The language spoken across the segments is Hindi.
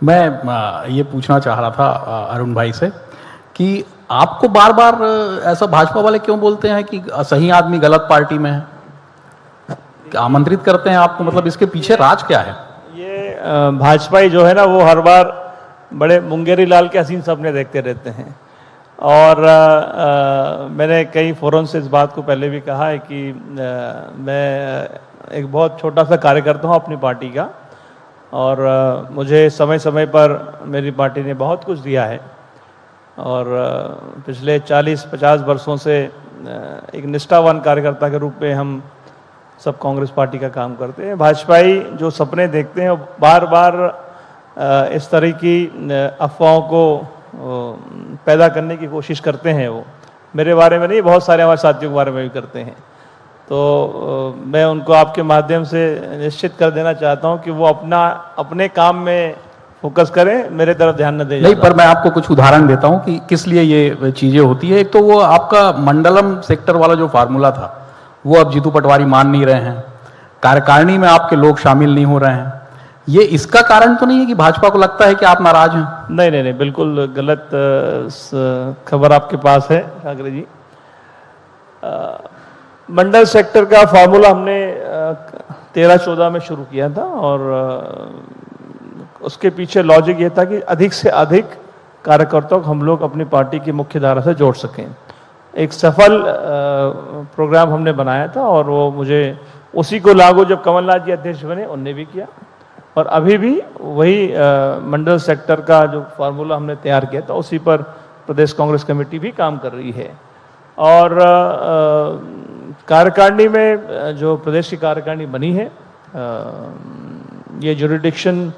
मैं ये पूछना चाह रहा था अरुण भाई से कि आपको बार बार ऐसा भाजपा वाले क्यों बोलते हैं कि सही आदमी गलत पार्टी में है, आमंत्रित करते हैं आपको, मतलब इसके पीछे राज क्या है? ये भाजपाई जो है ना, वो हर बार बड़े मुंगेरी लाल के हसीन सपने देखते रहते हैं। और मैंने कई फोरम से इस बात को पहले भी कहा है कि मैं एक बहुत छोटा सा कार्यकर्ता हूँ अपनी पार्टी का, और मुझे समय समय पर मेरी पार्टी ने बहुत कुछ दिया है, और पिछले 40-50 वर्षों से एक निष्ठावान कार्यकर्ता के रूप में हम सब कांग्रेस पार्टी का काम करते हैं। भाजपाई जो सपने देखते हैं, बार बार इस तरह की अफवाहों को पैदा करने की कोशिश करते हैं। वो मेरे बारे में नहीं, बहुत सारे हमारे साथियों के बारे में भी करते हैं। तो मैं उनको आपके माध्यम से निश्चित कर देना चाहता हूं कि वो अपने काम में फोकस करें, मेरे तरफ ध्यान न दें। नहीं, पर मैं आपको कुछ उदाहरण देता हूं कि किस लिए ये चीजें होती है। एक तो वो आपका मंडलम सेक्टर वाला जो फार्मूला था, वो अब जीतू पटवारी मान नहीं रहे हैं, कार्यकारिणी में आपके लोग शामिल नहीं हो रहे हैं। ये इसका कारण तो नहीं है कि भाजपा को लगता है कि आप नाराज हैं? नहीं नहीं नहीं, बिल्कुल गलत खबर आपके पास है ठाकरे जी। मंडल सेक्टर का फार्मूला हमने 13-14 में शुरू किया था, और उसके पीछे लॉजिक ये था कि अधिक से अधिक कार्यकर्ताओं को हम लोग अपनी पार्टी की मुख्य धारा से जोड़ सकें। एक सफल प्रोग्राम हमने बनाया था, और वो मुझे उसी को लागू जब कमलनाथ जी अध्यक्ष बने उनने भी किया, और अभी भी वही मंडल सेक्टर का जो फार्मूला हमने तैयार किया था उसी पर प्रदेश कांग्रेस कमेटी भी काम कर रही है। और कार्यकारिणी में जो प्रदेश की कार्यकारिणी बनी है, ये ज्यूरिडिक्शन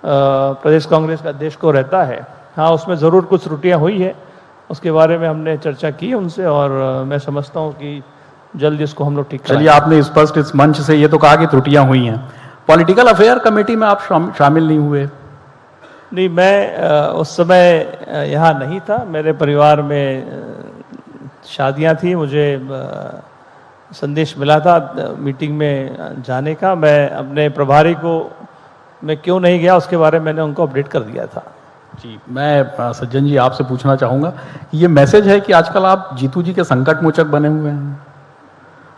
प्रदेश कांग्रेस का अध्यक्ष को रहता है। हाँ, उसमें ज़रूर कुछ त्रुटियां हुई है, उसके बारे में हमने चर्चा की उनसे, और मैं समझता हूं कि जल्द इसको हम लोग ठीक करेंगे। चलिए, आपने स्पष्ट इस मंच से ये तो कहा कि त्रुटियां हुई हैं। पॉलिटिकल अफेयर कमेटी में आप शामिल नहीं हुए? नहीं, मैं उस समय यहाँ नहीं था, मेरे परिवार में शादियां थी, मुझे संदेश मिला था मीटिंग में जाने का। मैं अपने प्रभारी को मैं क्यों नहीं गया उसके बारे में मैंने उनको अपडेट कर दिया था। जी, मैं सज्जन जी आपसे पूछना चाहूँगा, ये मैसेज है कि आजकल आप जीतू जी के संकट मोचक बने हुए हैं,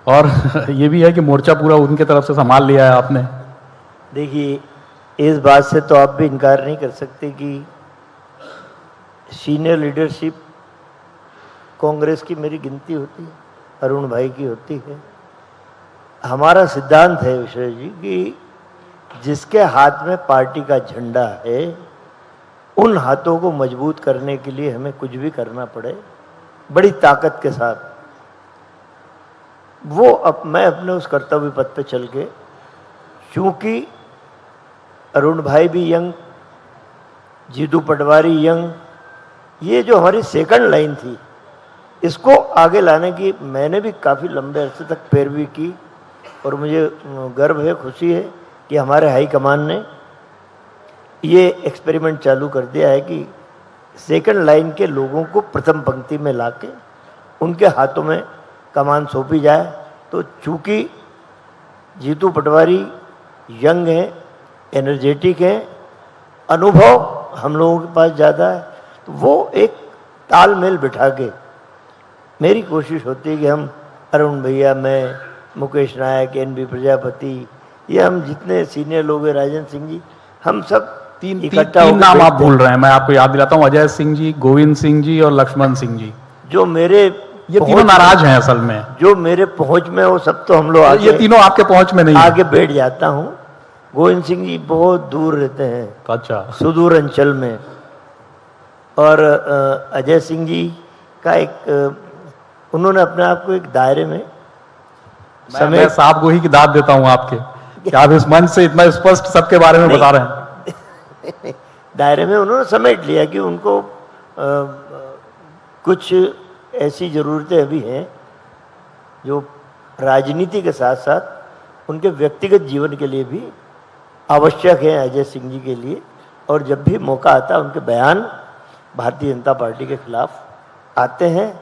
और ये भी है कि मोर्चा पूरा उनके तरफ से संभाल लिया है आपने। देखिए, इस बात से तो आप भी इनकार नहीं कर सकते कि सीनियर लीडरशिप कांग्रेस की मेरी गिनती होती है, अरुण भाई की होती है। हमारा सिद्धांत है विशेष जी कि जिसके हाथ में पार्टी का झंडा है, उन हाथों को मजबूत करने के लिए हमें कुछ भी करना पड़े, बड़ी ताकत के साथ, वो मैं अपने उस कर्तव्य पथ पे चल के, चूंकि अरुण भाई भी यंग, जीतू पटवारी यंग, ये जो हमारी सेकंड लाइन थी, इसको आगे लाने की मैंने भी काफ़ी लंबे अरसे तक पैरवी की, और मुझे गर्व है, खुशी है कि हमारे हाईकमान ने ये एक्सपेरिमेंट चालू कर दिया है कि सेकंड लाइन के लोगों को प्रथम पंक्ति में लाके उनके हाथों में कमान सौंपी जाए। तो चूंकि जीतू पटवारी यंग हैं, एनर्जेटिक हैं, अनुभव हम लोगों के पास ज़्यादा है, तो वो एक तालमेल बिठा के मेरी कोशिश होती है कि हम अरुण भैया, मैं, मुकेश नायक, एनबी प्रजापति, ये हम जितने सीनियर लोग हैं, राजन सिंह जी, हम सब तीन नाम आप भूल रहे हैं, मैं आपको याद दिलाता हूँ, अजय सिंह जी, गोविंद सिंह जी और लक्ष्मण सिंह जी, जो मेरे ये तीनों नाराज हैं असल में। जो मेरे पहुंच में, वो सब तो हम लोग आगे, ये तीनों आपके पहुंच में नहीं, आगे बैठ जाता हूँ। गोविंद सिंह जी बहुत दूर रहते हैं, अच्छा, सुदूर सुदूर अंचल में, और अजय सिंह जी का एक उन्होंने अपने आप को एक दायरे में मैं साहब को ही की दाद देता हूं आपके कि आप इस मंच से इतना स्पष्ट सबके बारे में बता रहे हैं। दायरे में उन्होंने समेट लिया कि उनको कुछ ऐसी ज़रूरतें अभी हैं जो राजनीति के साथ साथ उनके व्यक्तिगत जीवन के लिए भी आवश्यक है, अजय सिंह जी के लिए। और जब भी मौका आता है, उनके बयान भारतीय जनता पार्टी के खिलाफ आते हैं,